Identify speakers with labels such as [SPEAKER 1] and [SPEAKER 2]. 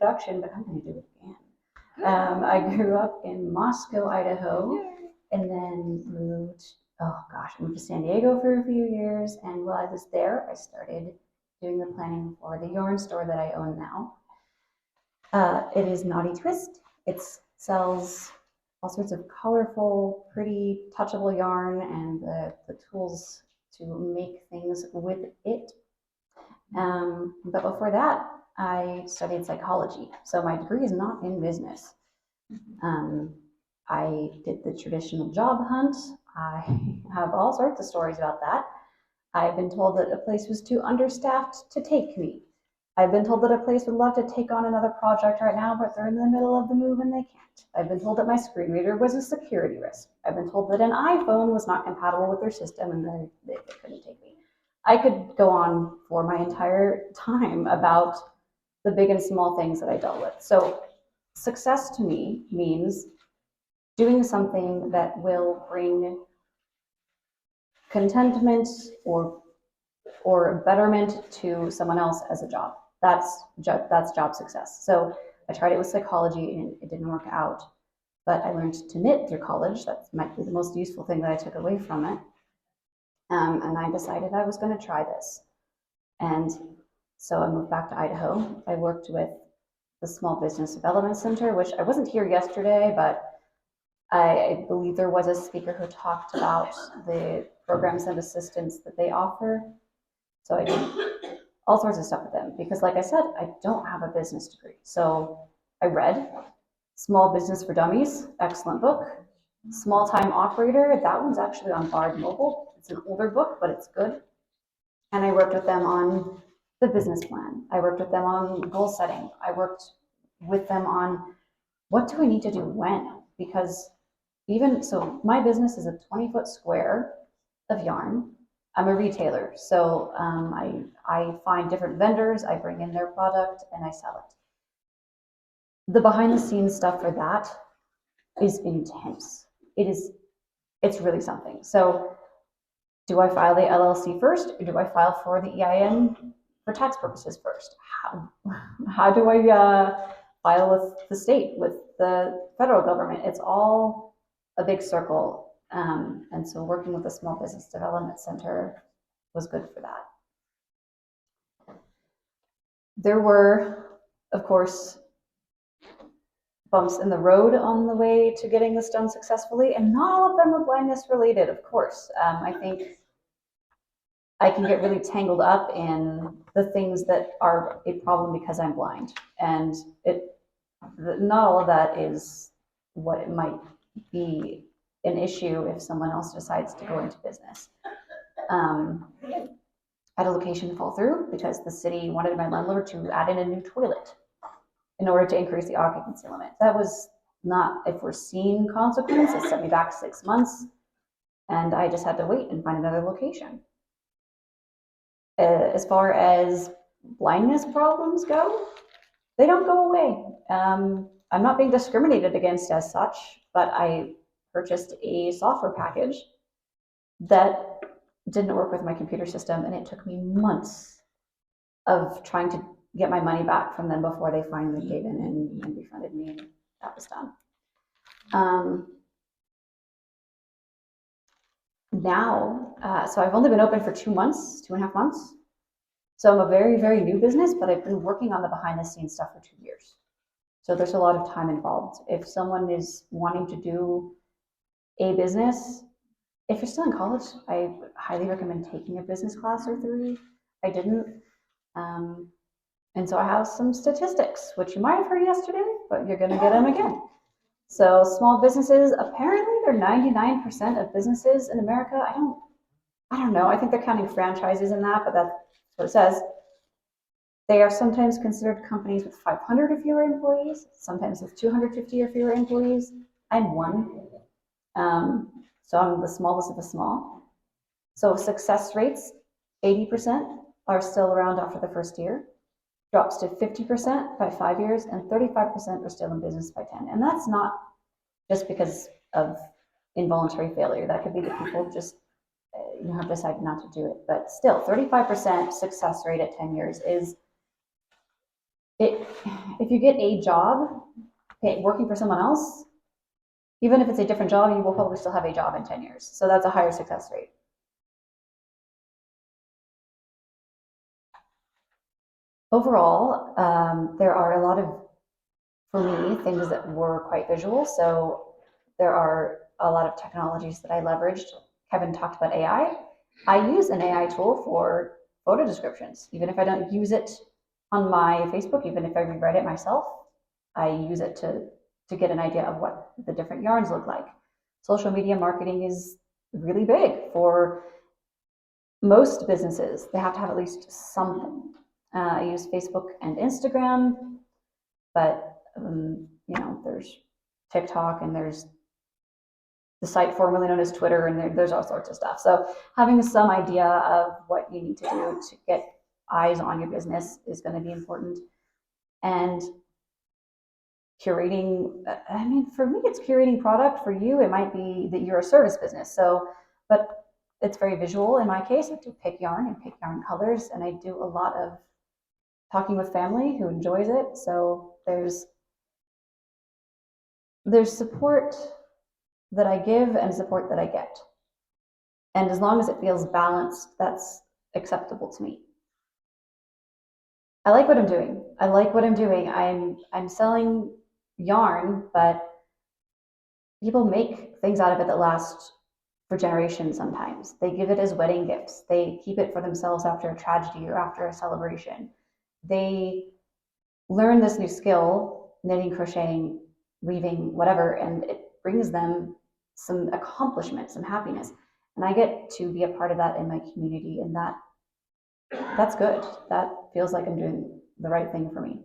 [SPEAKER 1] introduction, but I'm going to do it again. I grew up in Moscow, Idaho, and then moved, oh gosh, I moved to San Diego for a few years. And while I was there, I started doing the planning for the yarn store that I own now. It is Naughty Twist. It sells all sorts of colorful, pretty, touchable yarn and the tools to make things with it. But before that, I studied psychology. So my degree is not in business. I did the traditional job hunt. I have all sorts of stories about that. I've been told that a place was too understaffed to take me. I've been told that a place would love to take on another project right now, but they're in the middle of the move and they can't. I've been told that my screen reader was a security risk. I've been told that an iPhone was not compatible with their system and they couldn't take me. I could go on for my entire time about the big and small things that I dealt with. So success to me means doing something that will bring contentment or betterment to someone else as a job. That's job success. So I tried it with psychology and it didn't work out, but I learned to knit through college. That might be the most useful thing that I took away from it. And I decided I was going to try this. And so I moved back to Idaho. I worked with the Small Business Development Center, which I wasn't here yesterday, but I believe there was a speaker who talked about the programs and assistance that they offer. So I did all sorts of stuff with them because, like I said, I don't have a business degree. So I read Small Business for Dummies, excellent book. Small Time Operator, that one's actually on Bard Mobile. It's an older book, but it's good. And I worked with them on the business plan. I worked with them on goal setting. I worked with them on what do I need to do when? Because even so, my business is a 20-foot square of yarn. I'm a retailer, so I find different vendors, I bring in their product, and I sell it. The behind-the-scenes stuff for that is intense. It's really something. So do I file the LLC first, or do I file for the EIN for tax purposes first? How do I file with the state, with the federal government? It's all a big circle. And so working with the Small Business Development Center was good for that. There were, of course, bumps in the road on the way to getting this done successfully, and not all of them are blindness related, of course. I think I can get really tangled up in the things that are a problem because I'm blind, and not all of that is what it might be an issue if someone else decides to go into business. I had a location fall through because the city wanted my landlord to add in a new toilet in order to increase the occupancy limit. That was not a foreseen consequence. It set me back 6 months, and I just had to wait and find another location. As far as blindness problems go, they don't go away. I'm not being discriminated against as such, but I purchased a software package that didn't work with my computer system, and it took me months of trying to get my money back from them before they finally gave in and refunded me, and that was done. So I've only been open for 2 months, 2.5 months. So I'm a very, very new business, but I've been working on the behind the scenes stuff for 2 years. So there's a lot of time involved. If someone is wanting to do a business, if you're still in college, I highly recommend taking a business class or 3. I didn't. And so I have some statistics, which you might have heard yesterday, but you're going to get them again. So small businesses, apparently they're 99% of businesses in America. I don't know. I think they're counting franchises in that, but that's what it says. They are sometimes considered companies with 500 or fewer employees, sometimes with 250 or fewer employees. I'm one. So I'm the smallest of the small. So success rates, 80% are still around after the first year, drops to 50% by 5 years, and 35% are still in business by 10. And that's not just because of involuntary failure. That could be that people just have decided not to do it. But still, 35% success rate at 10 years is it, if you get a job working for someone else, even if it's a different job, you will probably still have a job in 10 years. So that's a higher success rate. Overall, there are a lot of, for me, things that were quite visual. So there are a lot of technologies that I leveraged. Kevin talked about AI. I use an AI tool for photo descriptions, even if I don't use it on my Facebook, even if I rewrite it myself, I use it to get an idea of what the different yarns look like. Social media marketing is really big for most businesses. They have to have at least something. I use Facebook and Instagram, but there's TikTok and there's the site formerly known as Twitter, and there's all sorts of stuff. So having some idea of what you need to do to get eyes on your business is going to be important. And curating, I mean, for me, it's curating product. For you, it might be that you're a service business. So, but it's very visual in my case. I do pick yarn and pick yarn colors, and I do a lot of talking with family who enjoys it. So there's support that I give and support that I get. And as long as it feels balanced, that's acceptable to me. I like what I'm doing. I like what I'm doing. I'm selling yarn, but people make things out of it that last for generations sometimes. They give it as wedding gifts. They keep it for themselves after a tragedy or after a celebration. They learn this new skill, knitting, crocheting, weaving, whatever, and it brings them some accomplishment, some happiness. And I get to be a part of that in my community, and that's good. That feels like I'm doing the right thing for me.